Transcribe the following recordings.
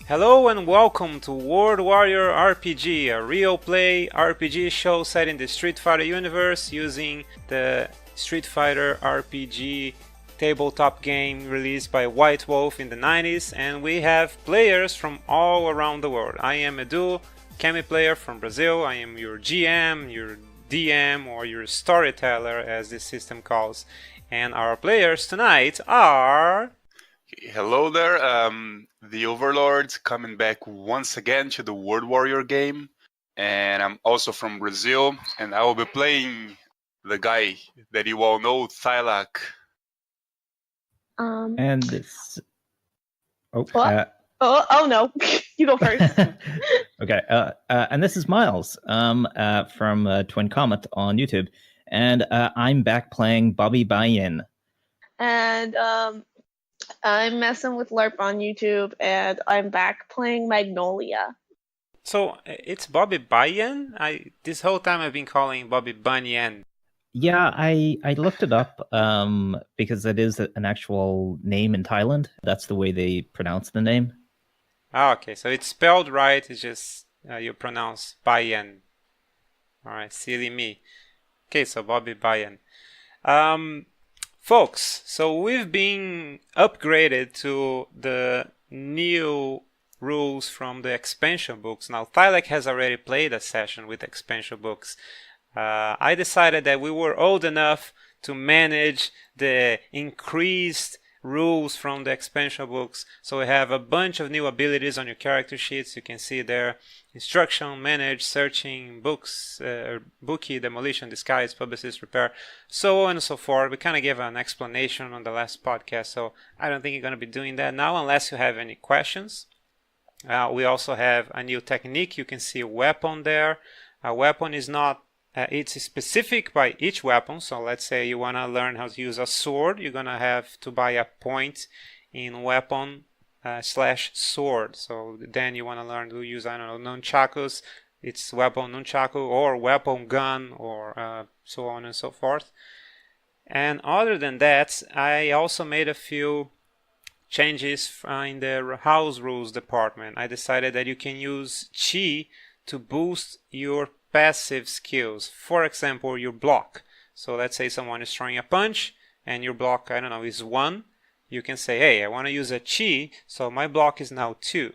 Hello and welcome to World Warrior RPG, a real play RPG show set in the Street Fighter universe using the Street Fighter RPG tabletop game released by White Wolf in the 90s, and we have players from all around the world. I am Edu, Cammyplayer from Brazil. I am your GM, your DM, or your Storyteller as this system calls. And our players tonight are... Hello there, the Overlord coming back once again to the World Warrior game, and I'm also from Brazil, and I will be playing the guy that you all know, Thylac. And this. Oh no, you go first. Okay, and this is Myles from TwinComet on YouTube, and I'm back playing Bobby Banyen. And I'm MessinwithLarp on YouTube, and I'm back playing Magnolia. So it's Bobby Banyen? This whole time I've been calling Bobby Banyen. Yeah, I looked it up because it is an actual name in Thailand. That's the way they pronounce the name. Ah, okay, so it's spelled right, it's just you pronounce Banyen. Alright, silly me. Okay, so Bobby Banyen. Folks, so we've been upgraded to the new rules from the expansion books. Now, Thylac has already played a session with expansion books. I decided that we were old enough to manage the increased rules from the expansion books. So we have a bunch of new abilities on your character sheets. You can see there: instruction, manage, searching, books, bookie, demolition, disguise, publicist, repair, so on and so forth. We kind of gave an explanation on the last podcast, so I don't think you're going to be doing that now unless you have any questions. We also have a new technique. You can see a weapon there. A weapon is not it's specific by each weapon. So let's say you want to learn how to use a sword. You're going to have to buy a point in weapon / sword. So then you want to learn to use, I don't know, nunchakus. It's weapon nunchaku or weapon gun or so on and so forth. And other than that, I also made a few changes in the house rules department. I decided that you can use chi to boost your passive skills. For example, your block. So let's say someone is throwing a punch and your block, I don't know, is 1. You can say, hey, I want to use a chi, so my block is now 2.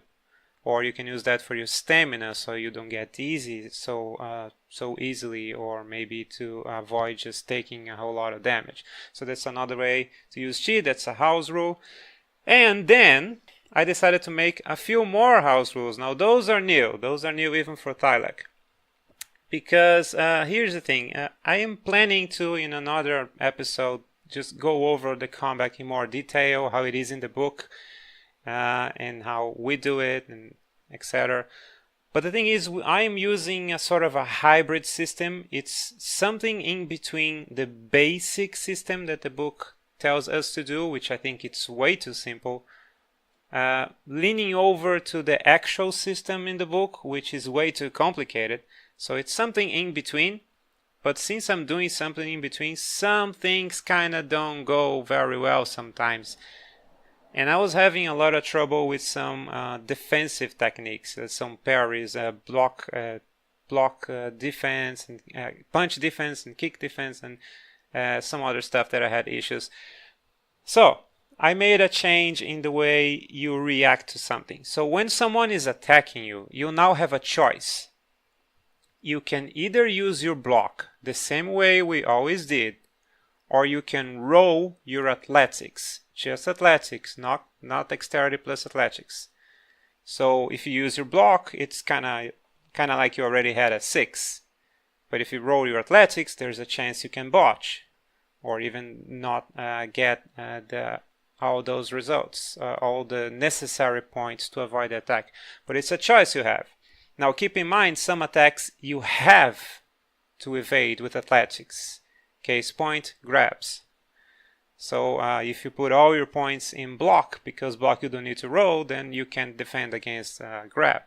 Or you can use that for your stamina, so you don't get easy so easily, or maybe to avoid just taking a whole lot of damage. So that's another way to use chi. That's a house rule. And then I decided to make a few more house rules. Now those are new. Those are new even for Thylac. Because here's the thing. I am planning to, in another episode, just go over the combat in more detail, how it is in the book, and how we do it, and etc. But the thing is, I am using a sort of a hybrid system. It's something in between the basic system that the book tells us to do, which I think it's way too simple, leaning over to the actual system in the book, which is way too complicated. So it's something in between. But since I'm doing something in between, some things kind of don't go very well sometimes. And I was having a lot of trouble with some defensive techniques, some parries, block defense, and punch defense, and kick defense, and some other stuff that I had issues. So I made a change in the way you react to something. So when someone is attacking you, you now have a choice. You can either use your block the same way we always did, or you can roll your athletics. Just athletics, not dexterity plus athletics. So if you use your block, it's kind of like you already had a 6. But if you roll your athletics, there's a chance you can botch, or even not get all those results, all the necessary points to avoid the attack. But it's a choice you have. Now keep in mind, some attacks you have to evade with athletics. Case point, grabs. So if you put all your points in block, because block you don't need to roll, then you can defend against grab.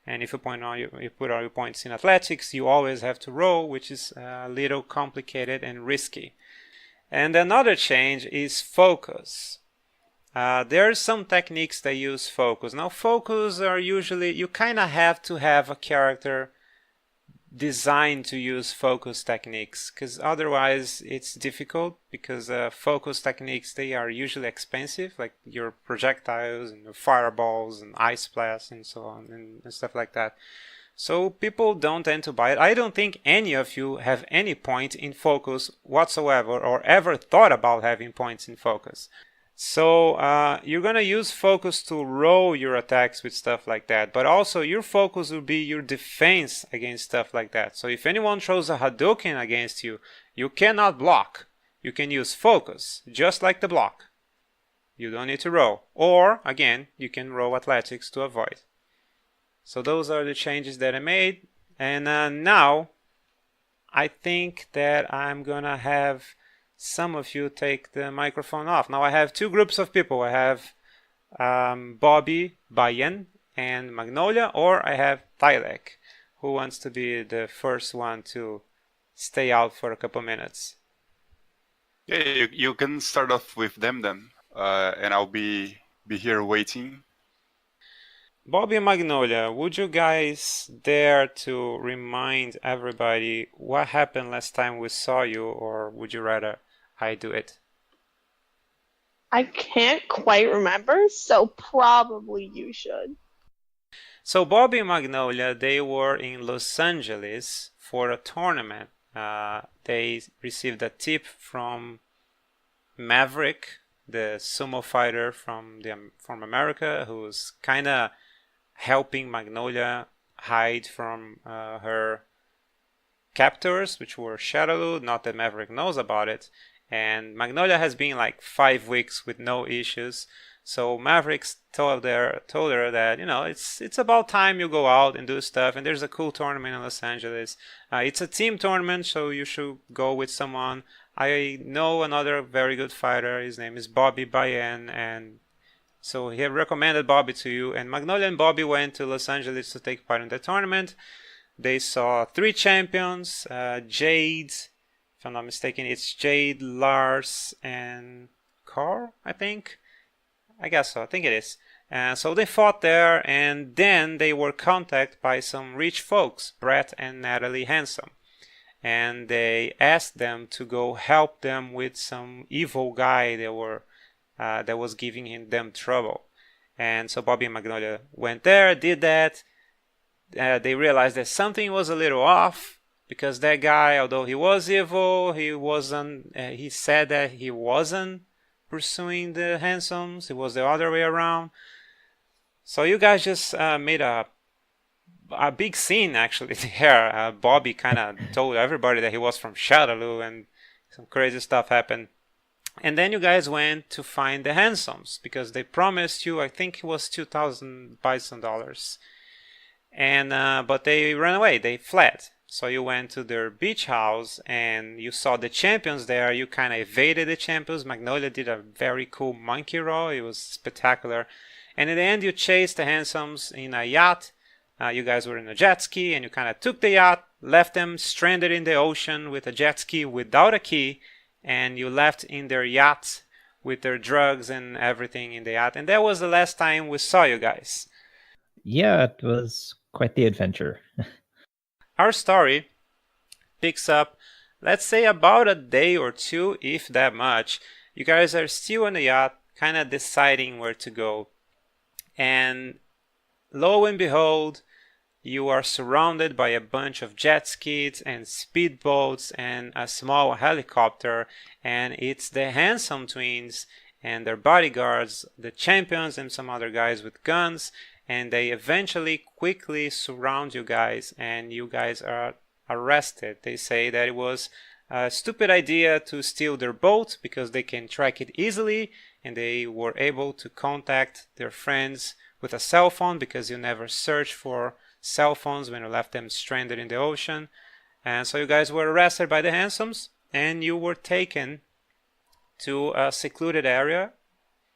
And if you put all your points in athletics, you always have to roll, which is a little complicated and risky. And another change is focus. There are some techniques that use focus. Now, focus are usually, you kind of have to have a character designed to use focus techniques, because otherwise it's difficult, because focus techniques, they are usually expensive, like your projectiles and your fireballs and ice blasts and so on and stuff like that. So people don't tend to buy it. I don't think any of you have any point in focus whatsoever, or ever thought about having points in focus. So you're going to use focus to roll your attacks with stuff like that. But also your focus will be your defense against stuff like that. So if anyone throws a Hadouken against you, you cannot block. You can use focus, just like the block. You don't need to roll. Or, again, you can roll athletics to avoid. So those are the changes that I made. And now, I think that I'm going to have some of you take the microphone off. Now I have two groups of people. I have Bobby, Banyen, and Magnolia, or I have Thylac. Who wants to be the first one to stay out for a couple minutes? Yeah, you can start off with them then, and I'll be here waiting. Bobby and Magnolia, would you guys dare to remind everybody what happened last time we saw you, or would you rather I do it? I can't quite remember, so probably you should. So Bobby and Magnolia, they were in Los Angeles for a tournament. They received a tip from Maverick, the sumo fighter from America, who's kind of helping Magnolia hide from her captors, which were Shadowloo. Not that Maverick knows about it. And Magnolia has been like 5 weeks with no issues. So Maverick told her that, you know, it's about time you go out and do stuff. And there's a cool tournament in Los Angeles. It's a team tournament, so you should go with someone. I know another very good fighter. His name is Bobby Banyen, and so he recommended Bobby to you. And Magnolia and Bobby went to Los Angeles to take part in the tournament. They saw 3 champions, Jade. If I'm not mistaken, it's Jade, Lars, and Carr, I think. I guess so. I think it is. So they fought there, and then they were contacted by some rich folks, Brett and Natalie Handsome. And they asked them to go help them with some evil guy that was giving them trouble. And so Bobby and Magnolia went there, did that. They realized that something was a little off, because that guy, although he was evil, he said that he wasn't pursuing the Handsomes. It was the other way around. So you guys just made a big scene, actually, there. Bobby kind of told everybody that he was from Shadowloo, and some crazy stuff happened. And then you guys went to find the Handsomes, because they promised you, I think it was 2,000 Bison dollars. And but they ran away. They fled. So you went to their beach house and you saw the champions there. You kind of evaded the champions. Magnolia did a very cool monkey roll. It was spectacular. And in the end, you chased the Handsomes in a yacht. You guys were in a jet ski, and you kind of took the yacht, left them stranded in the ocean with a jet ski without a key, and you left in their yacht with their drugs and everything in the yacht. And that was the last time we saw you guys. Yeah, it was quite the adventure. Our story picks up, let's say, about a day or two, if that much. You guys are still on the yacht, kind of deciding where to go. And lo and behold, you are surrounded by a bunch of jet skis and speedboats and a small helicopter. And it's the Handsome twins and their bodyguards, the champions, and some other guys with guns. And they eventually quickly surround you guys, and you guys are arrested. They say that it was a stupid idea to steal their boat because they can track it easily, and they were able to contact their friends with a cell phone because you never searched for cell phones when you left them stranded in the ocean. And so you guys were arrested by the Handsomes, and you were taken to a secluded area.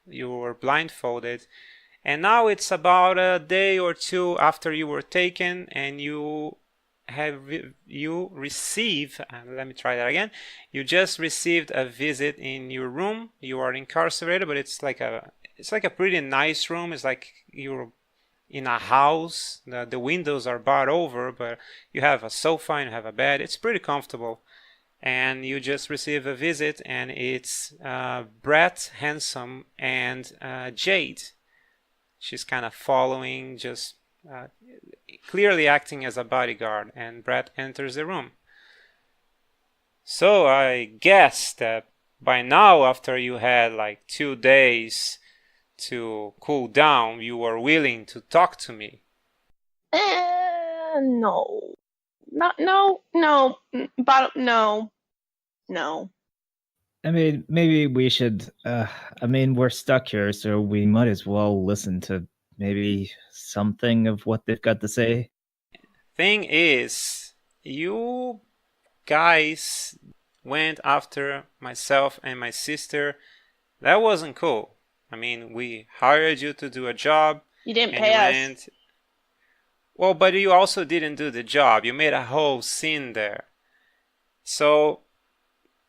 You were blindfolded. And now it's about a day or two after you were taken, and you receive, let me try that again. You just received a visit in your room. You are incarcerated, but it's like a it's like a pretty nice room. It's like you're in a house. The windows are barred over, but you have a sofa and you have a bed. It's pretty comfortable. And you just receive a visit, and it's Brett, Handsome, and Jade. She's kind of following, just clearly acting as a bodyguard, and Brett enters the room. So I guess that by now, after you had like 2 days to cool down, you are willing to talk to me. No. No. But no. I mean, maybe we should. I mean, we're stuck here, so we might as well listen to maybe something of what they've got to say. Thing is, you guys went after myself and my sister. That wasn't cool. I mean, we hired you to do a job. You didn't pay us. Well, but you also didn't do the job. You made a whole scene there. So,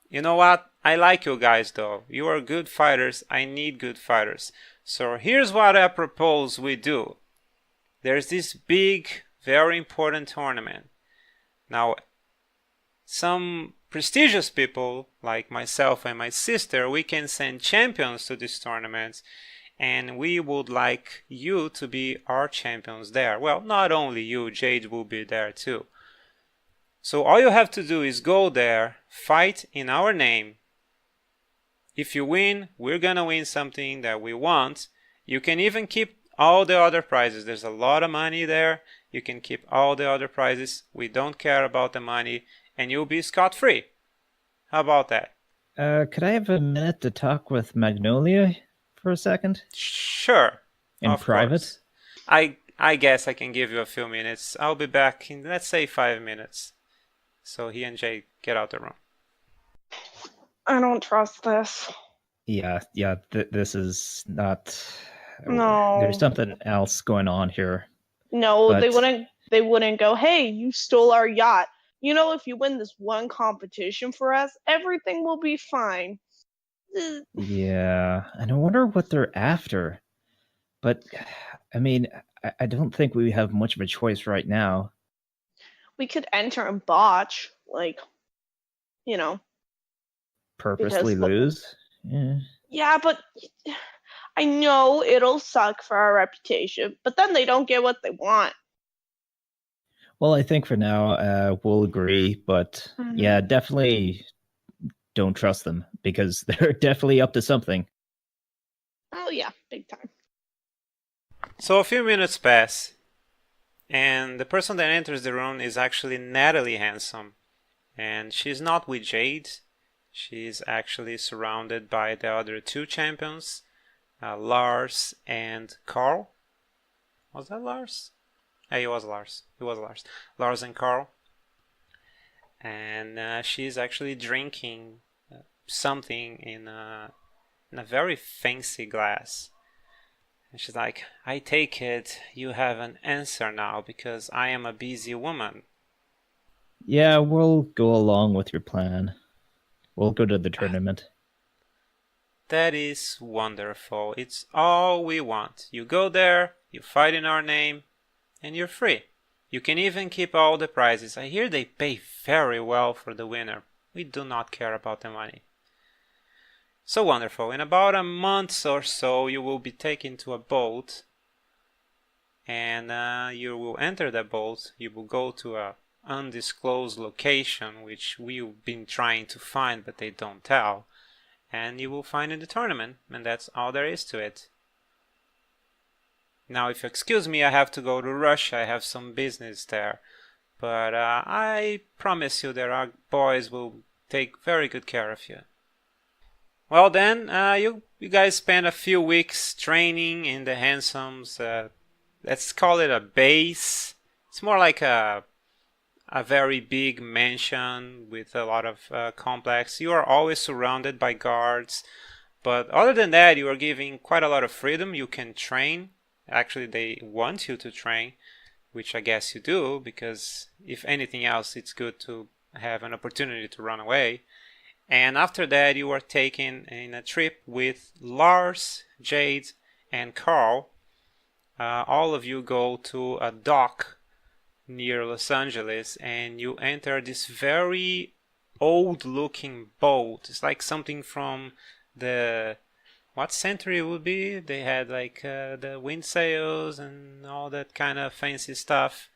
you know what? I like you guys though. You are good fighters. I need good fighters. So here's what I propose we do. There's this big, very important tournament. Now, some prestigious people like myself and my sister, we can send champions to these tournaments, and we would like you to be our champions there. Well, not only you, Jade will be there too. So all you have to do is go there, fight in our name. If you win, we're gonna win something that we want. You can even keep all the other prizes. There's a lot of money there. You can keep all the other prizes. We don't care about the money, and you'll be scot-free. How about that? Could I have a minute to talk with Magnolia for a second? Sure. In of private? Course. I guess I can give you a few minutes. I'll be back in, let's say, 5 minutes. So he and Jay get out the room. I don't trust this. Yeah. This is not. No. There's something else going on here. No, but... they wouldn't go, hey, you stole our yacht. You know, if you win this one competition for us, everything will be fine. Yeah, and I wonder what they're after. But, I mean, I don't think we have much of a choice right now. We could enter and botch, like, you know. Purposely lose? Yeah. Yeah, but I know it'll suck for our reputation, but then they don't get what they want. Well, I think for now, we'll agree, but yeah, definitely don't trust them, because they're definitely up to something. Oh yeah, big time. So a few minutes pass, and the person that enters the room is actually Natalie Handsome, and she's not with Jade. She's actually surrounded by the other 2 champions, Lars and Carl. Was that Lars? Yeah, he was Lars. Lars and Carl. And she's actually drinking something in a very fancy glass. And she's like, I take it you have an answer now, because I am a busy woman. Yeah, we'll go along with your plan. We'll go to the tournament. That is wonderful. It's all we want. You go there, you fight in our name, and you're free. You can even keep all the prizes. I hear they pay very well for the winner. We do not care about the money. So wonderful. In about a month or so, you will be taken to a boat, and you will enter the boat. You will go to a undisclosed location, which we've been trying to find, but they don't tell. And you will find in the tournament, and that's all there is to it. Now, if you excuse me, I have to go to Russia. I have some business there. But I promise you that our boys will take very good care of you. Well then, you guys spend a few weeks training in the Handsome's, let's call it a base. It's more like a very big mansion with a lot of complex. You are always surrounded by guards, but other than that, you are given quite a lot of freedom. You can train. Actually, they want you to train, which I guess you do, because if anything else, it's good to have an opportunity to run away. And after that, you are taken in a trip with Lars, Jade, and Carl, all of you go to a dock near Los Angeles, and you enter this very old-looking boat. It's like something from the what century it would be? They had like the wind sails and all that kind of fancy stuff.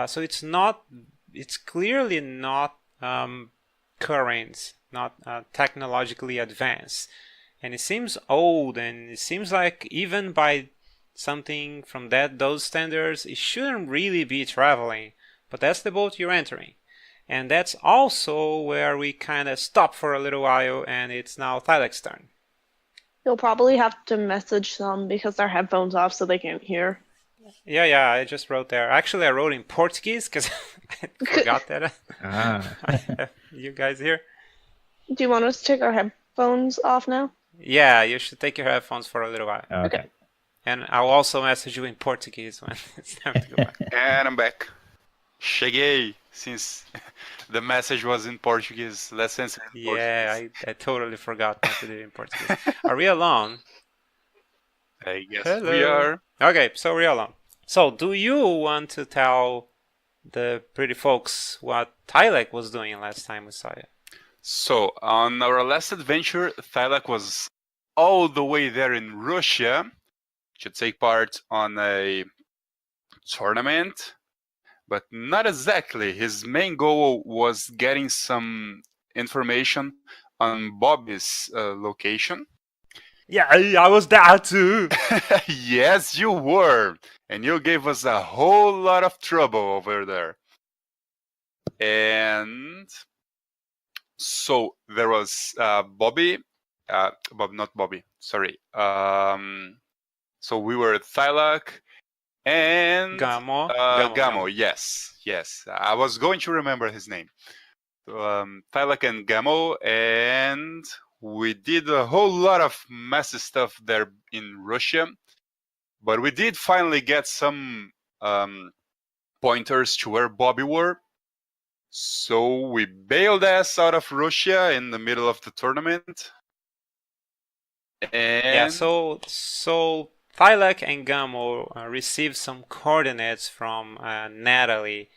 So it's clearly not current, not technologically advanced, and it seems old, and it seems like even by something from those standards, it shouldn't really be traveling. But that's the boat you're entering, and that's also where we kind of stop for a little while, and it's now Thylac's turn. You'll probably have to message them because their headphones off so they can't hear. Yeah, I just wrote there. Actually, I wrote in Portuguese because I forgot that. You guys here? Do you want us to take our headphones off now? Yeah, you should take your headphones for a little while. Okay. And I'll also message you in Portuguese when it's time to go back. And I'm back. Cheguei, since the message was in Portuguese. Let's answer in Portuguese. Yeah, I totally forgot not to do it in Portuguese. Are we alone? I guess Hello. we are. Okay, so we're alone. So, do you want to tell the pretty folks what Thylac was doing last time we saw you? So, on our last adventure, Thylac was all the way there in Russia to take part on a tournament, but not exactly. His main goal was getting some information on Bobby's location. Yeah, I was there too. Yes, you were. And you gave us a whole lot of trouble over there. And so there was Bobby. Not Bobby. Sorry. So we were Thylac and Gamo. Gamo. Yes. I was going to remember his name. Thylac and Gamo, and we did a whole lot of messy stuff there in Russia, but we did finally get some pointers to where Bobby were. So we bailed ass out of Russia in the middle of the tournament. And Yeah, so Thylac and Gamo received some coordinates from Natalie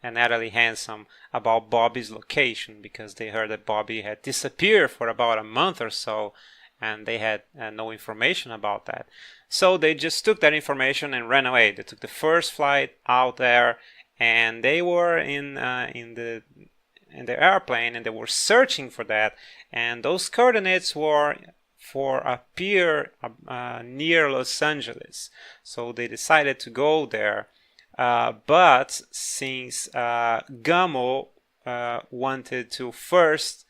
Handsome about Bobby's location, because they heard that Bobby had disappeared for about a month or so, and they had no information about that. So they just took that information and ran away. They took the first flight out there, and they were in the airplane, and they were searching for that. And those coordinates were for a pier near Los Angeles. So they decided to go there. But since Gamo wanted to first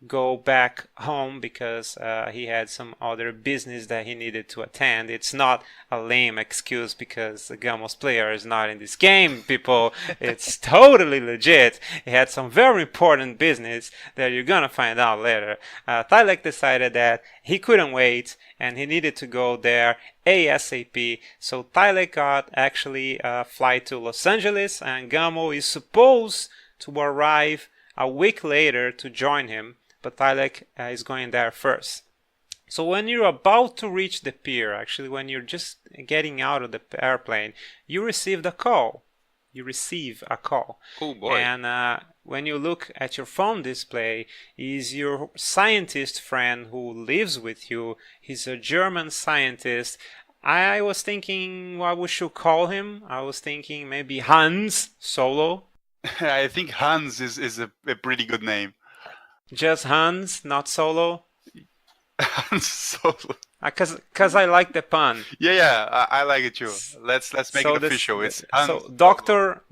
go back home because he had some other business that he needed to attend. It's not a lame excuse because Gamo's player is not in this game, people. It's totally legit. He had some very important business that you're gonna find out later. Thylac decided that he couldn't wait and he needed to go there ASAP. So Thylac got actually a flight to Los Angeles, and Gamo is supposed to arrive a week later to join him, but Thylac is going there first. So when you're about to reach the pier, actually when you're just getting out of the airplane, you receive a call. Oh boy. And when you look at your phone display, is your scientist friend who lives with you. He's a German scientist. I was thinking what we should call him. I was thinking maybe Hans Solo. I think Hans is a pretty good name. Just Hans, not Solo? Hans Solo. Because I like the pun. Yeah, I like it too. Let's make it official. It's Hans. So Dr.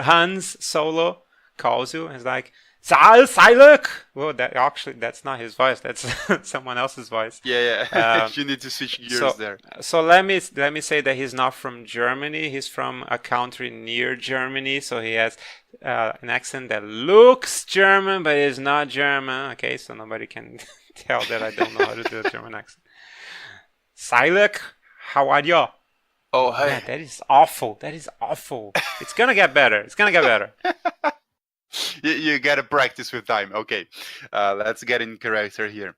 Hans Solo calls you and is like, Thylac! Well, that's not his voice. That's someone else's voice. Yeah. You need to switch gears there. So let me say that he's not from Germany. He's from a country near Germany. So he has an accent that looks German, but is not German. Okay, so nobody can tell that I don't know how to do a German accent. Thylac, how are you? Oh, hi. Man, that is awful. It's gonna get better. You gotta practice with time. Okay, let's get in character here.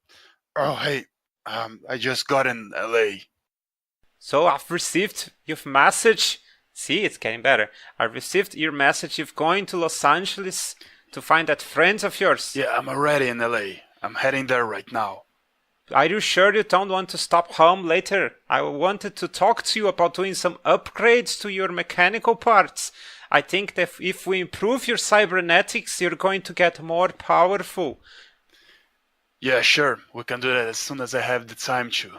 Oh, hey, I just got in LA. So I've received your message. See, it's getting better. I've received your message. You're going to Los Angeles to find that friends of yours. Yeah, I'm already in LA. I'm heading there right now. Are you sure you don't want to stop home later? I wanted to talk to you about doing some upgrades to your mechanical parts. I think that if we improve your cybernetics, you're going to get more powerful. Yeah, sure. We can do that as soon as I have the time to.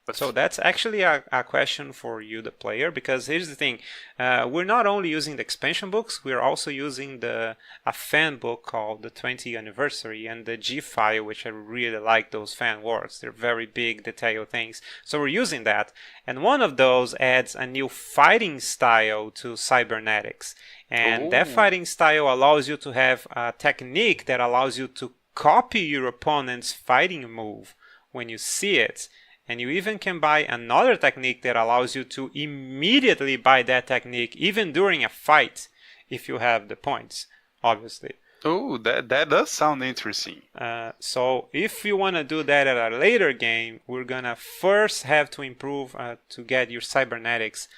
But So that's actually a question for you, the player, because here's the thing. We're not only using the expansion books, we're also using a fan book called the 20th Anniversary and the G file, which I really like those fan works. They're very big, detailed things. So we're using that. And one of those adds a new fighting style to cybernetics. And that fighting style allows you to have a technique that allows you to copy your opponent's fighting move when you see it. And you even can buy another technique that allows you to immediately buy that technique even during a fight if you have the points, obviously. Oh, that does sound interesting. So if you want to do that at a later game, we're going to first have to improve to get your cybernetics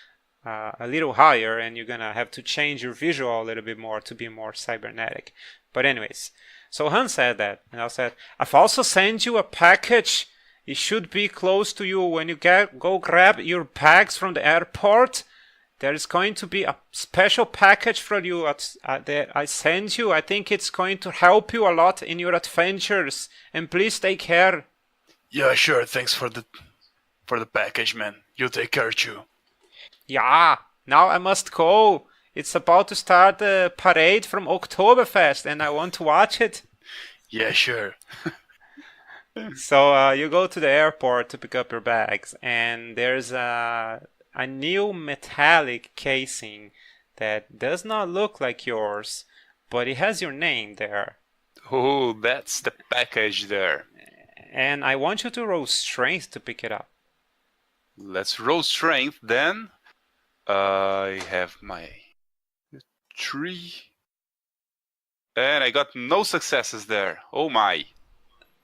a little higher, and you're going to have to change your visual a little bit more to be more cybernetic. But anyways, so Han said that, and I said, I've also sent you a package. It should be close to you when you go grab your bags from the airport. There is going to be a special package for you that I send you. I think it's going to help you a lot in your adventures. And please take care. Yeah, sure. Thanks for the package, man. You take care too. Yeah, now I must go. It's about to start the parade from Oktoberfest, and I want to watch it. Yeah, sure. So you go to the airport to pick up your bags, and there's a new metallic casing that does not look like yours, but it has your name there. Oh, that's the package there. And I want you to roll strength to pick it up. Let's roll strength then. I have my 3. And I got no successes there. Oh my.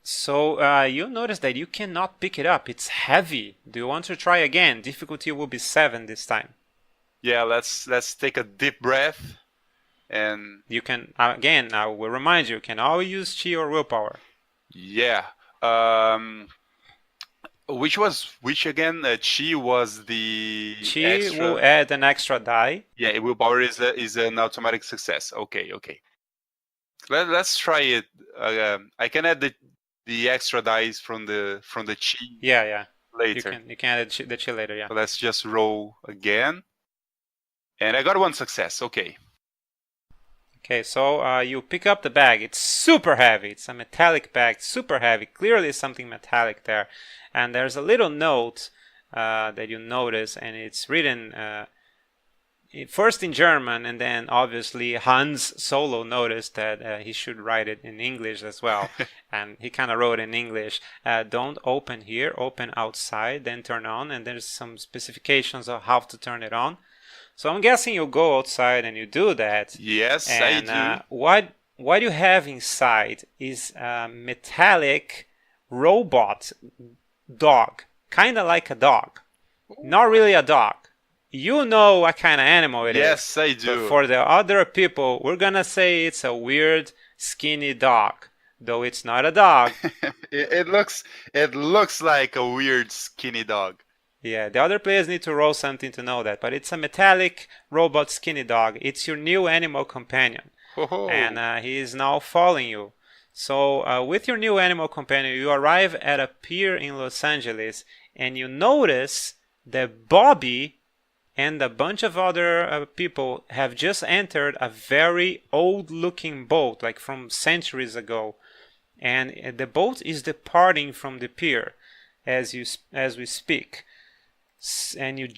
So you notice that you cannot pick it up. It's heavy. Do you want to try again? Difficulty will be 7 this time. Yeah, let's take a deep breath. And you can, again, I will remind you, can always use chi or willpower. Yeah. Which again? Chi was the Chi extra... will add an extra die. Yeah, willpower is an automatic success. Okay. Let's try it. I can add the extra dice from the chi. Yeah. Later. You can add the chi later. Yeah. So let's just roll again. And I got 1 success. Okay. Okay, so you pick up the bag. It's super heavy. It's a metallic bag, super heavy. Clearly something metallic there. And there's a little note that you notice, and it's written first in German, and then obviously Hans Solo noticed that he should write it in English as well. And he kind of wrote in English, don't open here, open outside, then turn on. And there's some specifications of how to turn it on. So I'm guessing you go outside and you do that. Yes, and, I do. What you have inside is a metallic robot dog, kind of like a dog. Not really a dog. You know what kind of animal it is. Yes, I do. But for the other people, we're gonna say it's a weird, skinny dog. Though it's not a dog. it looks like a weird, skinny dog. Yeah, the other players need to roll something to know that, but it's a metallic robot skinny dog. It's your new animal companion. Oh. And he is now following you. So with your new animal companion, you arrive at a pier in Los Angeles, and you notice that Bobby and a bunch of other people have just entered a very old-looking boat, like from centuries ago. And the boat is departing from the pier as we speak. And you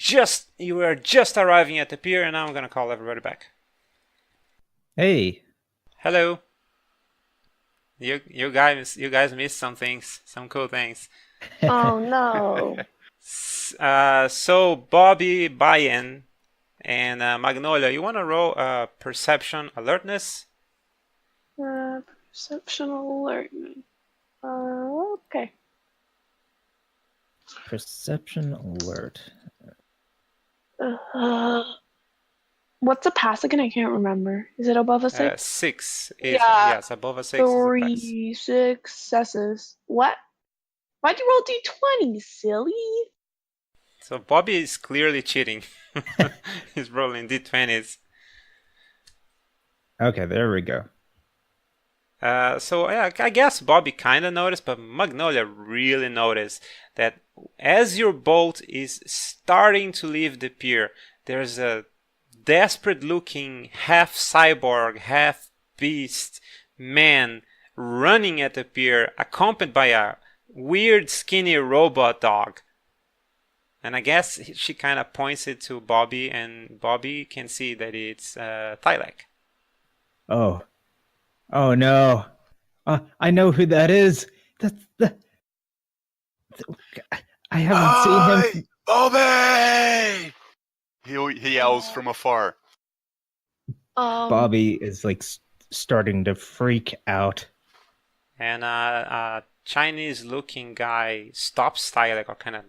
are just arriving at the pier, and now I'm gonna call everybody back. Hey. Hello. You guys missed some things, some cool things. Oh no. So Bobby, Banyen, and Magnolia, you wanna roll perception alertness? Perception alertness. Okay. Perception alert. What's a pass again? I can't remember. Is it above a 6? 6 is, Yeah, yes, above a 6 is a pass. 3 successes. What? Why'd you roll D20, silly? So Bobby is clearly cheating. He's rolling d20s. Okay, there we go. So yeah, I guess Bobby kind of noticed, but Magnolia really noticed that as your boat is starting to leave the pier, there's a desperate-looking half cyborg, half beast man running at the pier, accompanied by a weird, skinny robot dog. And I guess she kind of points it to Bobby, and Bobby can see that it's Thylac. Oh. Oh no. I know who that is. That's the. I haven't seen him. Bobby! He yells from afar. Bobby is like starting to freak out. And a Chinese-looking guy stops Thylac, or kind of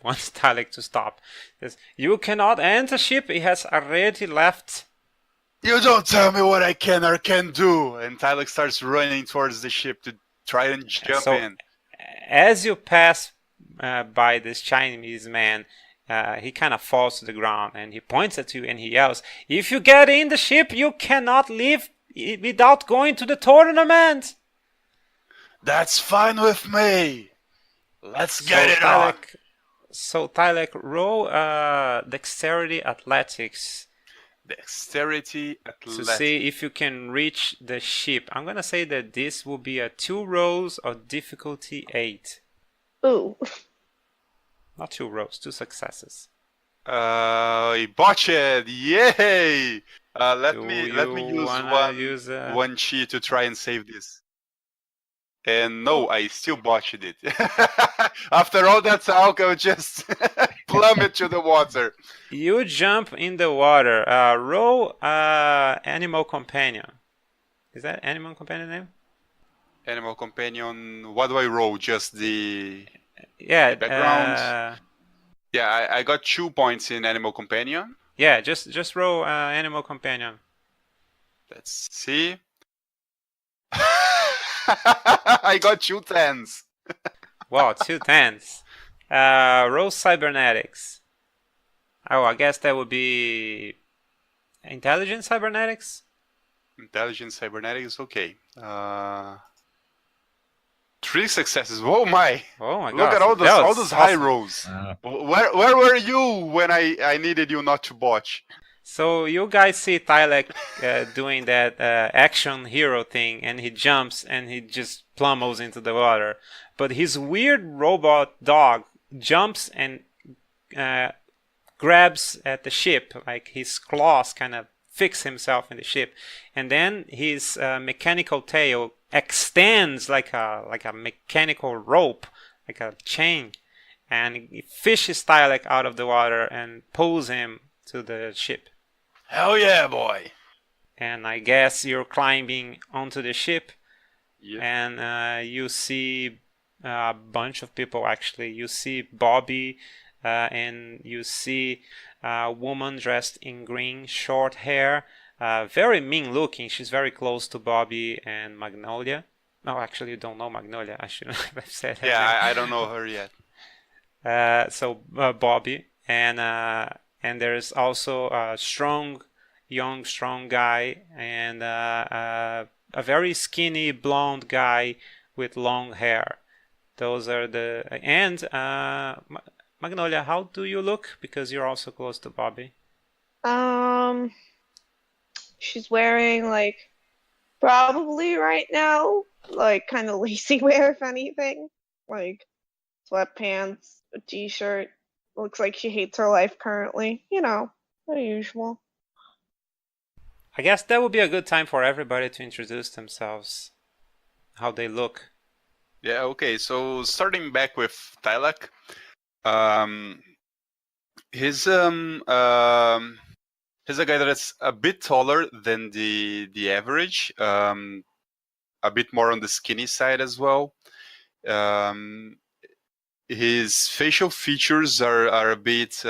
wants Thylac to stop. Says, "You cannot enter ship. He has already left." You don't tell me what I can or can't do. And Thylac starts running towards the ship to try and jump So, in. as you pass by this Chinese man, he kind of falls to the ground, and he points at you and he yells, "If you get in the ship, you cannot leave without going to the tournament." That's fine with me. Let's get it on. So Thylac, roll dexterity athletics Dexterity to athletics. see if you can reach the ship. I'm gonna say that this will be a 2 rolls of difficulty 8. Ooh. Not 2 rolls, 2 successes. He botched. Yay! Let Do me you use wanna use a... one chi to try and save this. And no, I still botched it. After all that talk, I'll just plummet to the water. You jump in the water. Roll animal companion. Is that animal companion name? Animal companion. What do I roll? Just the Yeah. background. Yeah, I got 2 points in animal companion. Yeah, just roll animal companion. Let's see. I got 2 10s. Wow, 2 10s. Roll cybernetics. Oh, I guess that would be intelligent cybernetics. Intelligent cybernetics, okay. 3 successes. Oh my! Oh my god! Look at all those high rolls. Where were you when I needed you not to botch? So you guys see Thylac doing that action hero thing, and he jumps and he just plummels into the water. But his weird robot dog jumps and grabs at the ship, like his claws kind of fix himself in the ship, and then his mechanical tail extends like a mechanical rope, like a chain, and he fishes Thylac out of the water and pulls him to the ship. Hell yeah, boy! And I guess you're climbing onto the ship, Yep. and you see a bunch of people. Actually, you see Bobby, and you see a woman dressed in green, short hair, very mean looking. She's very close to Bobby and Magnolia. No, actually, you don't know Magnolia. I shouldn't have said that. Yeah, I don't know her yet. So Bobby, and there's also a strong guy, and a very skinny blonde guy with long hair. Those are the... And Magnolia, how do you look? Because you're also close to Bobby. She's wearing like probably right now like kind of lacy wear, if anything, like sweatpants, a t-shirt. Looks like she hates her life currently. You know, the usual. I guess that would be a good time for everybody to introduce themselves, how they look. Yeah, okay. So starting back with Thylac, he's a guy that's a bit taller than the average, a bit more on the skinny side as well. His facial features are a bit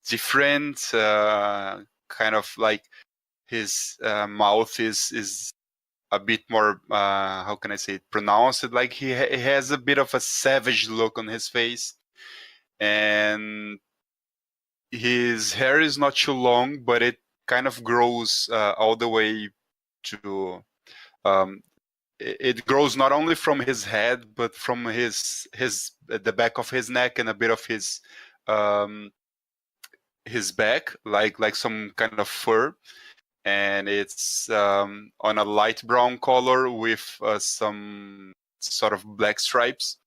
different, kind of like his mouth is a bit more, how can I say it, pronounced. Like he has a bit of a savage look on his face, and his hair is not too long, but it kind of grows all the way to. It grows not only from his head, but from his the back of his neck and a bit of his back, like some kind of fur, and it's on a light brown color with some sort of black stripes.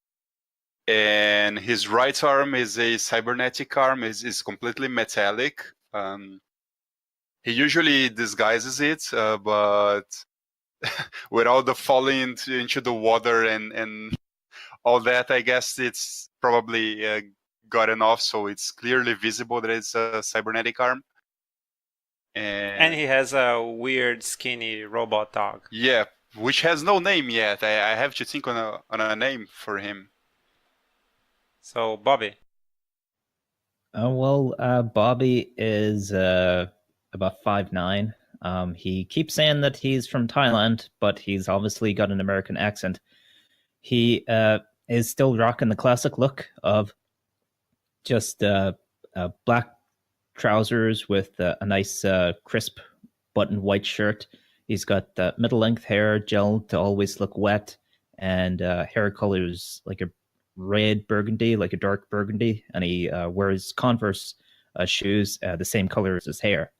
And his right arm is a cybernetic arm, is completely metallic. He usually disguises it, but with all the falling into the water and all that, I guess it's probably gotten off, so it's clearly visible that it's a cybernetic arm. And he has a weird, skinny robot dog. Yeah, which has no name yet. I have to think on a name for him. So, Bobby. Bobby is about 5'9". He keeps saying that he's from Thailand, but he's obviously got an American accent. He is still rocking the classic look of just black trousers with a nice crisp button white shirt. He's got middle-length hair, gel to always look wet, and hair colors like a red burgundy, like a dark burgundy, and he wears Converse shoes the same color as his hair.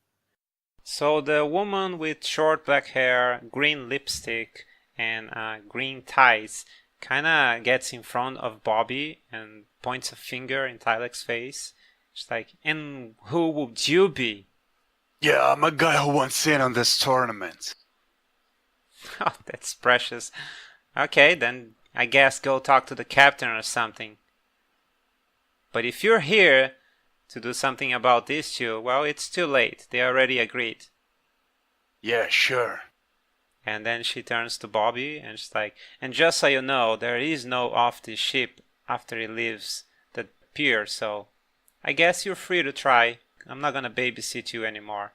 So the woman with short black hair, green lipstick, and green ties kind of gets in front of Bobby and points a finger in Thylac's face. She's like, "And who would you be?" Yeah, I'm a guy who wants in on this tournament. Oh, that's precious. Okay, then I guess go talk to the captain or something. But if you're here to do something about these two, well, it's too late. They already agreed. Yeah, sure. And then she turns to Bobby and she's like, "And just so you know, there is no off the ship after he leaves the pier, so I guess you're free to try. I'm not gonna babysit you anymore."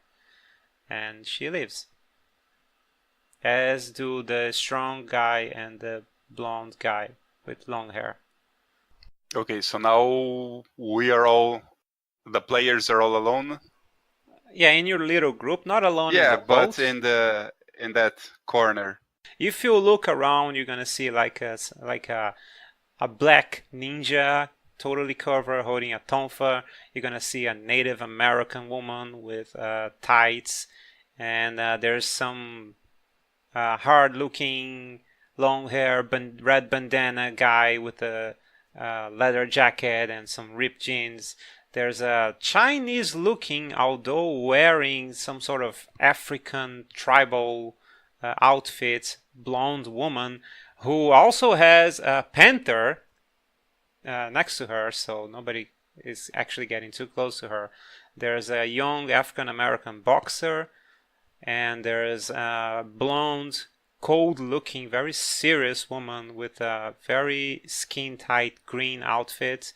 And she leaves. As do the strong guy and the blonde guy with long hair. Okay, so now the players are all alone. Yeah, in your little group, not alone in Yeah, the boat. but in that corner. If you look around, you're gonna see like a black ninja, totally covered, holding a tonfa. You're gonna see a Native American woman with tights, and there's some hard-looking, long hair, red bandana guy with a leather jacket and some ripped jeans. There's a Chinese-looking, although wearing some sort of African tribal outfit, blonde woman who also has a panther next to her, so nobody is actually getting too close to her. There's a young African-American boxer, and there's a blonde, cold-looking, very serious woman with a very skin-tight green outfit.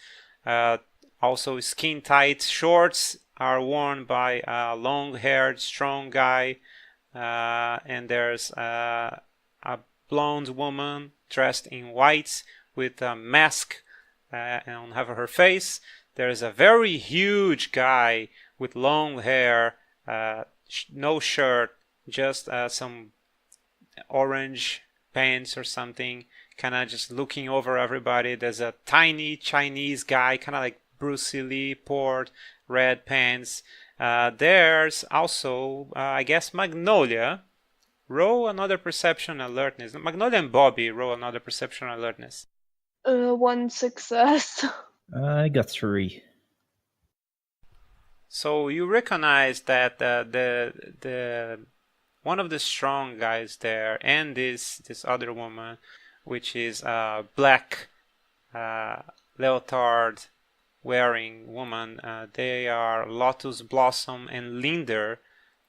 Also, skin-tight shorts are worn by a long-haired, strong guy. And there's a blonde woman dressed in white with a mask on half of her face. There's a very huge guy with long hair, no shirt, just some orange pants or something, kind of just looking over everybody. There's a tiny Chinese guy, kind of like Bruce Lee, port, red pants. There's also, I guess, Magnolia. Roll another perception alertness. Magnolia and Bobby roll another perception alertness. 1 success. I got 3. So you recognize that the one of the strong guys there and this other woman, which is a black leotard wearing woman, they are Lotus Blossom and Linder,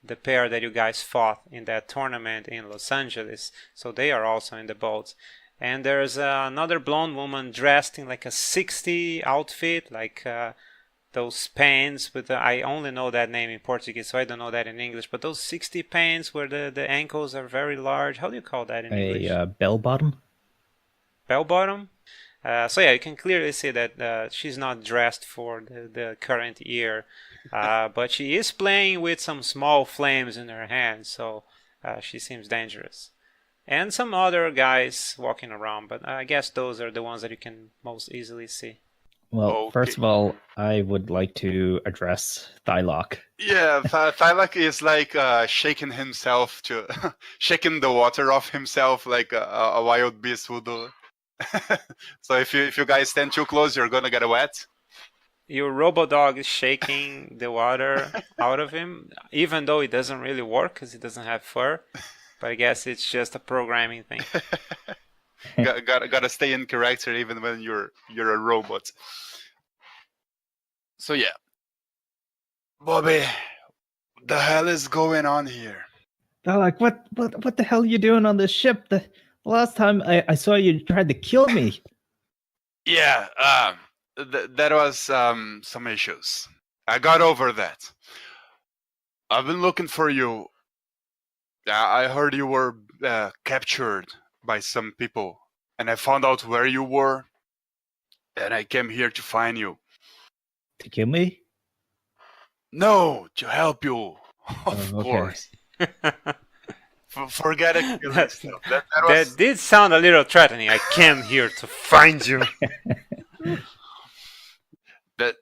the pair that you guys fought in that tournament in Los Angeles. So they are also in the boat. And there's another blonde woman dressed in like a 60s outfit, like those pants with I only know that name in Portuguese, so I don't know that in English. But those 60 pants where the ankles are very large. How do you call that in English? A bell bottom. Bell bottom. So yeah, you can clearly see that she's not dressed for the current year, but she is playing with some small flames in her hand, so she seems dangerous. And some other guys walking around, but I guess those are the ones that you can most easily see. Well, Okay. first of all, I would like to address Thylac. Yeah, Thylac is like shaking himself to shaking the water off himself like a wild beast would do. So if you guys stand too close, you're gonna get wet. Your Robodog is shaking the water out of him, even though it doesn't really work because he doesn't have fur. But I guess it's just a programming thing. Gotta stay in character even when you're a robot. So yeah, Bobby, the hell is going on here? Thylac, what the hell are you doing on this ship? The last time I saw you tried to kill me. Yeah, that was some issues. I got over that. I've been looking for you. I heard you were captured by some people, and I found out where you were, and I came here to find you. To kill me? No, to help you. Of Oh, okay. course. Forget it. That did sound a little threatening. I came here to find you. That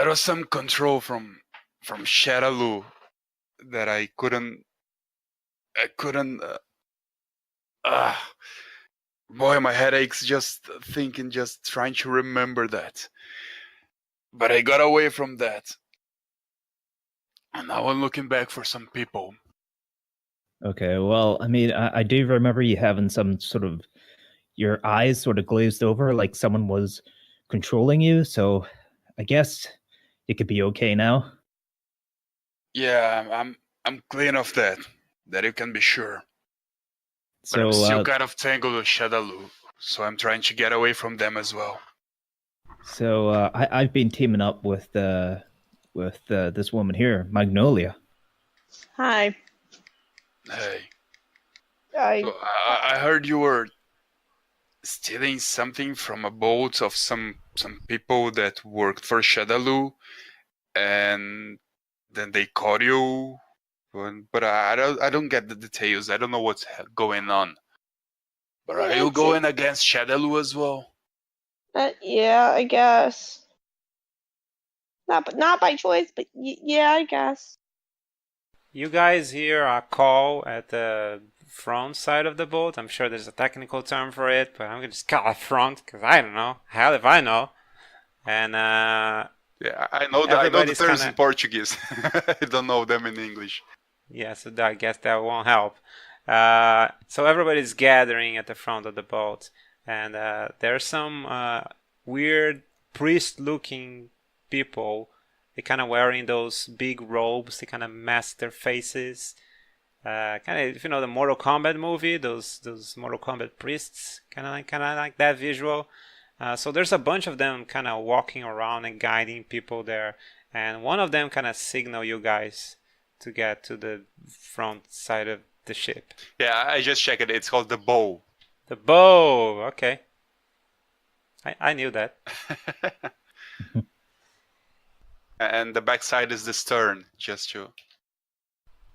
was some control from Shadaloo that I couldn't. Boy, my head aches just thinking, just trying to remember that. But I got away from that, and now I'm looking back for some people. Okay, well, I mean, I do remember you having some sort of your eyes sort of glazed over, like someone was controlling you. So I guess it could be okay now. Yeah, I'm clean of that. That you can be sure. But I'm So, still kind of tangled with Shadaloo, so I'm trying to get away from them as well. I've been teaming up with this woman here, Magnolia. Hi. Hey, I so I heard you were stealing something from a boat of some people that worked for Shadaloo, and then they caught you. But I don't get the details. I don't know what's going on. But are you going against Shadaloo as well? yeah, I guess. Not by choice, but yeah, I guess. You guys hear a call at the front side of the boat. I'm sure there's a technical term for it, but I'm going to just call it front because I don't know. Hell if I know. And yeah, I know the terms in Portuguese. I don't know them in English. Yeah, so I guess that won't help. So everybody's gathering at the front of the boat, and there's some weird priest-looking people. They're kind of wearing those big robes. They kind of mask their faces. Kind of, if you know the Mortal Kombat movie, those Mortal Kombat priests, kind of like that visual. So there's a bunch of them kind of walking around and guiding people there, and one of them kind of signal you guys to get to the front side of the ship. Yeah, I just checked it. It's called the bow. The bow. Okay. I knew that. And the backside is the stern, just to.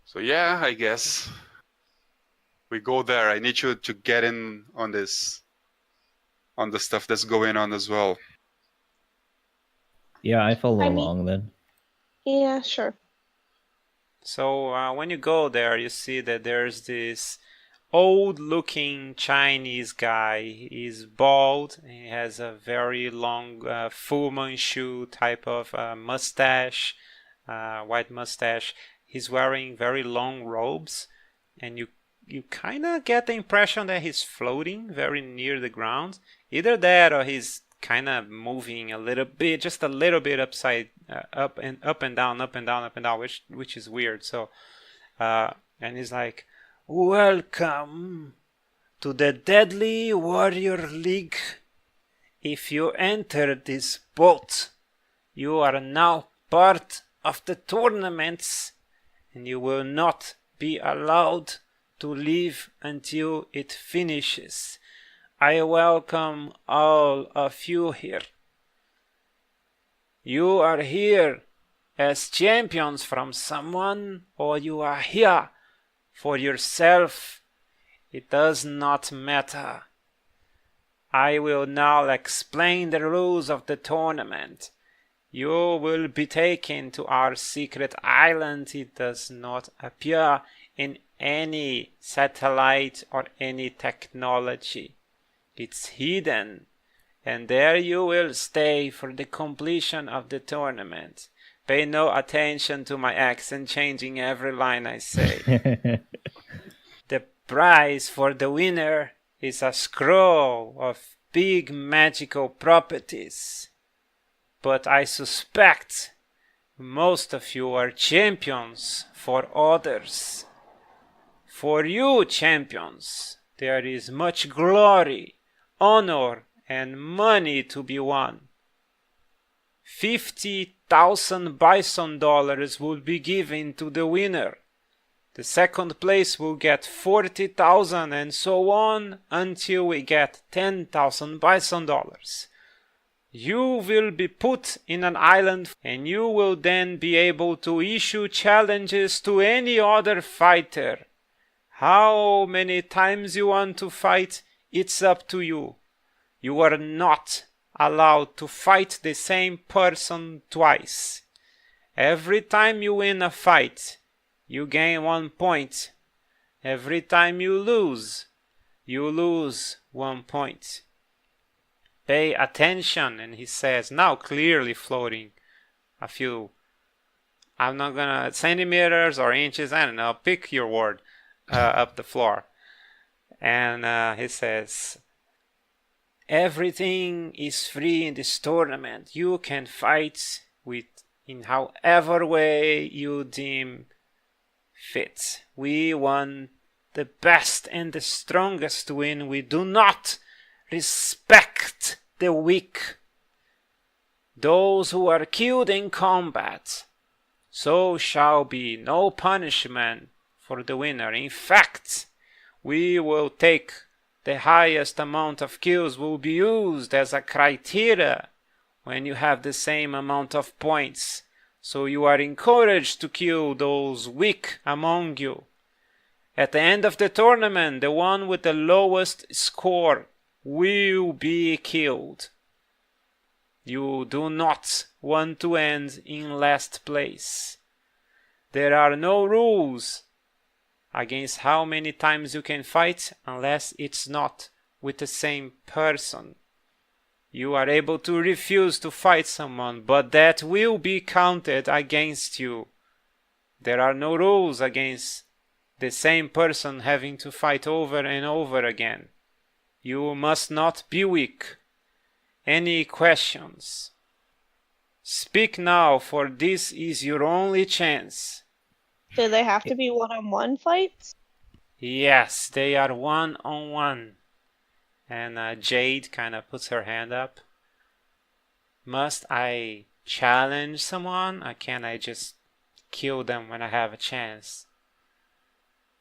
So yeah, I guess we go there. I need you to get in on this, on the stuff that's going on as well. Yeah, I follow along then. Yeah, sure. So when you go there, you see that there's this old-looking Chinese guy. He's bald. He has a very long Fu Manchu type of mustache, white mustache. He's wearing very long robes, and you kind of get the impression that he's floating very near the ground. Either that, or he's kind of moving a little bit, just a little bit upside, up and down, up and down, up and down, which is weird. So, and he's like, "Welcome to the Deadly Warrior League. If you enter this boat, You are now part of the tournaments, and you will not be allowed to leave until it finishes. I welcome all of you here. You are here as champions from someone, or you are here for yourself. It does not matter. I will now explain the rules of the tournament. You will be taken to our secret island. It does not appear in any satellite or any technology. It's hidden, and there you will stay for the completion of the tournament. Pay no attention to my accent changing every line I say. The prize for the winner is a scroll of big magical properties. But I suspect most of you are champions for others. For you, champions, there is much glory, honor, and money to be won. 50,000 bison dollars will be given to the winner. The second place will get 40,000 and so on until we get 10,000 bison dollars. You will be put in an island and you will then be able to issue challenges to any other fighter. How many times you want to fight, it's up to you. You are not allowed to fight the same person twice. Every time you win a fight, you gain 1 point. Every time you lose 1 point. Pay attention, and he says, now clearly floating a few, I'm not gonna, centimeters or inches, I don't know, pick your word, up the floor. And he says, everything is free in this tournament. You can fight in however way you deem fit. We want the best and the strongest to win. We do not respect the weak. Those who are killed in combat, so shall be no punishment for the winner. In fact, we will take the highest amount of kills will be used as a criteria when you have the same amount of points. So you are encouraged to kill those weak among you. At the end of the tournament, the one with the lowest score will be killed. You do not want to end in last place. There are no rules against how many times you can fight unless it's not with the same person. You are able to refuse to fight someone, but that will be counted against you. There are no rules against the same person having to fight over and over again. You must not be weak. Any questions? Speak now, for this is your only chance. Do they have to be one-on-one fights? Yes, they are one-on-one. And Jade kind of puts her hand up. Must I challenge someone, or can I just kill them when I have a chance?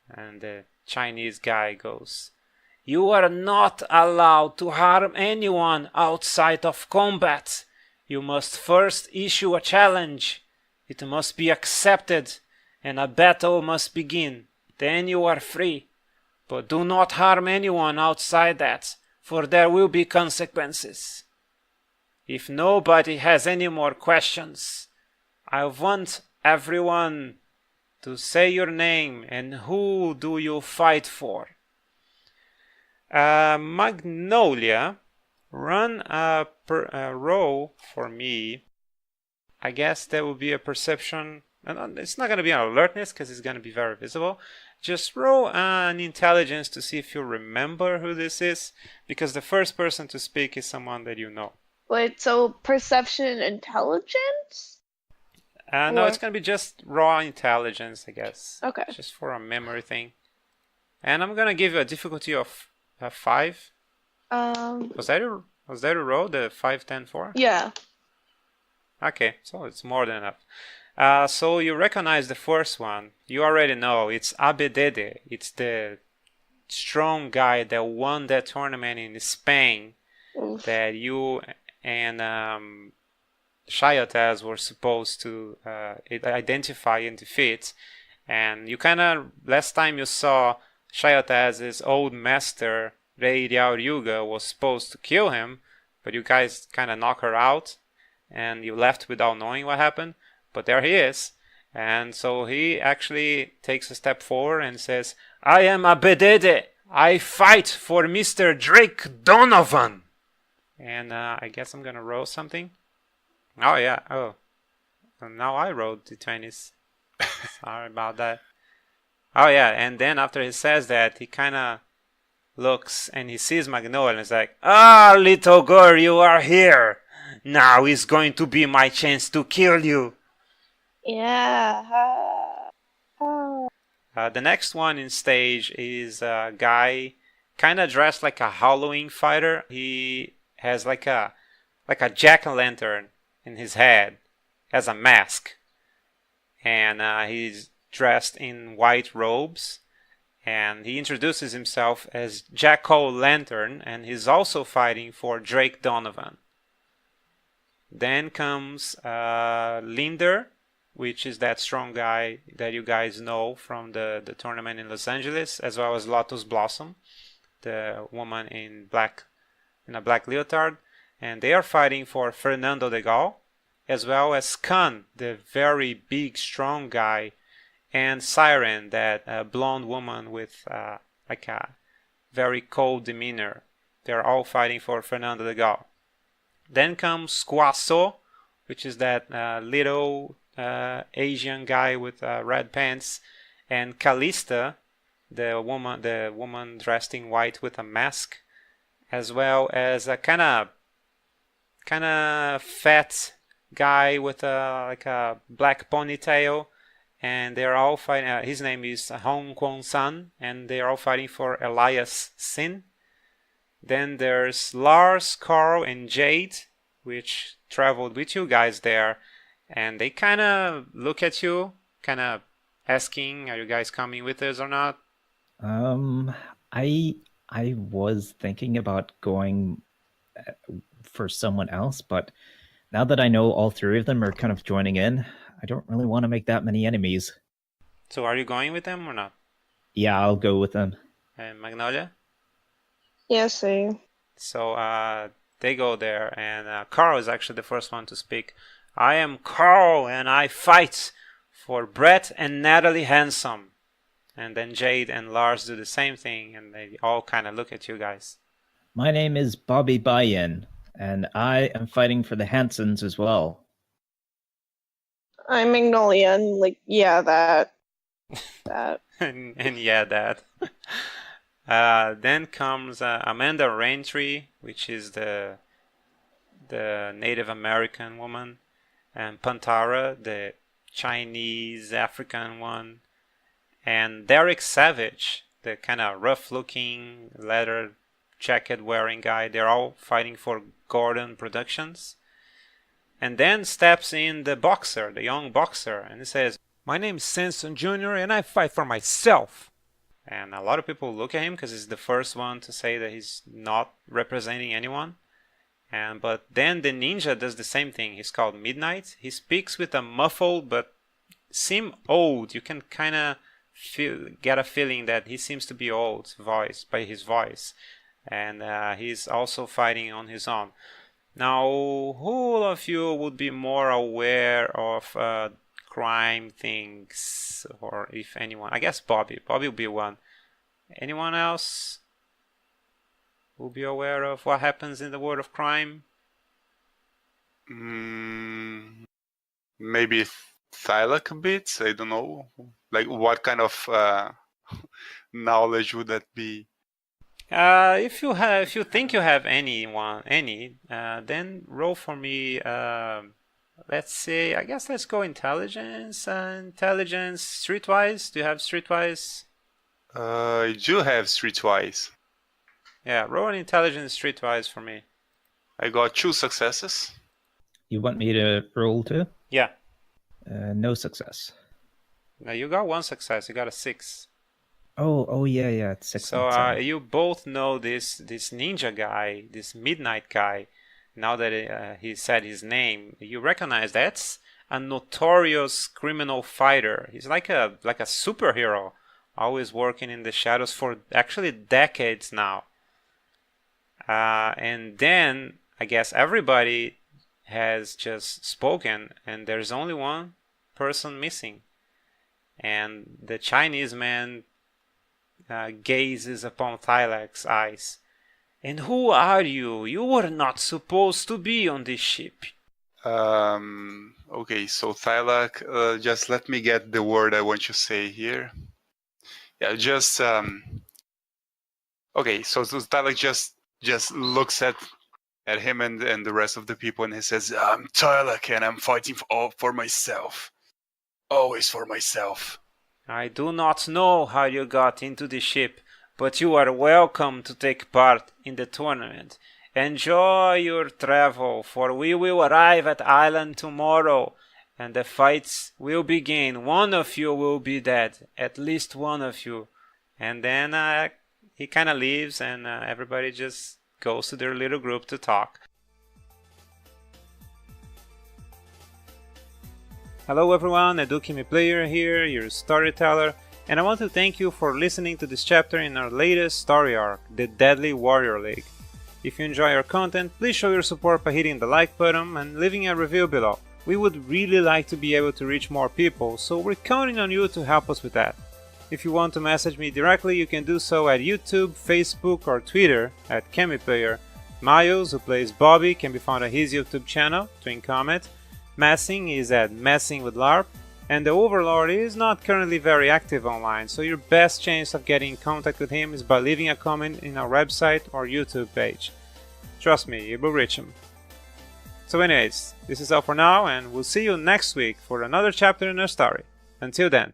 And the Chinese guy goes, you are not allowed to harm anyone outside of combat. You must first issue a challenge. It must be accepted, and a battle must begin. Then you are free. But do not harm anyone outside that, for there will be consequences. If nobody has any more questions, I want everyone to say your name and who do you fight for. Magnolia, run a roll for me. I guess there will be a perception. And it's not going to be an alertness because it's going to be very visible. Just roll an intelligence to see if you remember who this is, because the first person to speak is someone that you know. Wait, so perception and intelligence? No, it's going to be just raw intelligence, I guess. Okay. Just for a memory thing. And I'm going to give you a difficulty of 5. Was that a roll, the 5, 10, 4? Yeah. Okay, so it's more than enough. So you recognize the first one. You already know it's Abedede. It's the strong guy that won that tournament in Spain Oof. that you and Shayotaz were supposed to identify and defeat. And you kind of, last time you saw Shayotaz's old master, Rei Ryuga, was supposed to kill him, but you guys kind of knock her out, and you left without knowing what happened. But there he is. And so he actually takes a step forward and says, I am Abedede. I fight for Mr. Drake Donovan. And I guess I'm going to roll something. Oh, yeah. Oh. And now I rolled the 20s. Sorry about that. Oh, yeah. And then after he says that, he kind of looks and he sees Magnolia and is like, ah, little girl, you are here. Now is going to be my chance to kill you. Yeah. The next one in stage is a guy kind of dressed like a Halloween fighter. He has like a jack-o'-lantern in his head, has a mask, and he's dressed in white robes. And he introduces himself as Jack-o'-lantern, and he's also fighting for Drake Donovan. Then comes Linder, which is that strong guy that you guys know from the tournament in Los Angeles, as well as Lotus Blossom, the woman in a black leotard. And they are fighting for Fernando de Gaulle, as well as Khan, the very big, strong guy, and Siren, that blonde woman with like a very cold demeanor. They're all fighting for Fernando de Gaulle. Then comes Squasso, which is that little Asian guy with red pants, and Callista, the woman dressed in white with a mask, as well as a kind of fat guy with like a black ponytail, and they're all fighting. His name is Hong Kwon San, and they're all fighting for Elias Sin. Then there's Lars, Carl, and Jade, which traveled with you guys there. And they kind of look at you, kind of asking, are you guys coming with us or not? I was thinking about going for someone else, but now that I know all three of them are kind of joining in, I don't really want to make that many enemies. So are you going with them or not? Yeah, I'll go with them. And Magnolia? Yes, same. So they go there, and Carl is actually the first one to speak. I am Carl, and I fight for Brett and Natalie Handsome. And then Jade and Lars do the same thing, and they all kind of look at you guys. My name is Bobby Banyen, and I am fighting for the Hansons as well. I'm Magnolia, and like, yeah, that. and yeah, that. Then comes Amanda Raintree, which is the Native American woman, and Pantara, the Chinese African one, and Derek Savage, the kind of rough-looking leather jacket-wearing guy. They're all fighting for Gordon Productions. And then steps in the boxer, the young boxer, and he says, my name is Samson Jr., and I fight for myself. And a lot of people look at him because he's the first one to say that he's not representing anyone. But then the ninja does the same thing. He's called Midnight. He speaks with a muffled but seem old. You can kind of get a feeling that he seems to be old by his voice. And he's also fighting on his own. Now, who of you would be more aware of crime things, or if anyone? I guess Bobby. Bobby will be one. Anyone else will be aware of what happens in the world of crime? Maybe Thylac a bit. I don't know. Like, what kind of knowledge would that be? If you think you have any, then roll for me. Let's see. I guess let's go intelligence. Intelligence streetwise. Do you have streetwise? I do have streetwise. Yeah, roll an intelligence streetwise for me. I got 2 successes. You want me to roll too? Yeah. No success. Now you got 1 success. You got a 6. Oh yeah, it's 6. So you both know this ninja guy, this midnight guy. Now that he said his name, you recognize that's a notorious criminal fighter. He's like a superhero, always working in the shadows for actually decades now. And then I guess everybody has just spoken, and there's only one person missing. And the Chinese man gazes upon Thylac's eyes. And who are you? You were not supposed to be on this ship. Okay, so Thylac, just let me get the word I want to say here. Yeah, just okay. So Thylac just looks at him and the rest of the people, and he says, "I'm Thylac, and I'm fighting for myself, always for myself." I do not know how you got into the ship, but you are welcome to take part in the tournament. Enjoy your travel, for we will arrive at island tomorrow, and the fights will begin. One of you will be dead, at least one of you. And then he kind of leaves, and everybody just goes to their little group to talk. Hello everyone, Cammyplayer here, your storyteller, and I want to thank you for listening to this chapter in our latest story arc, The Deadly Warrior League. If you enjoy our content, please show your support by hitting the like button and leaving a review below. We would really like to be able to reach more people, so we're counting on you to help us with that. If you want to message me directly, you can do so at YouTube, Facebook, or Twitter at Cammyplayer. Myles, who plays Bobby, can be found on his YouTube channel, TwinComet. Messing is at MessinwithLarp, and the Overlord is not currently very active online, so your best chance of getting in contact with him is by leaving a comment in our website or YouTube page. Trust me, you will reach him. So anyways, this is all for now, and we'll see you next week for another chapter in our story. Until then.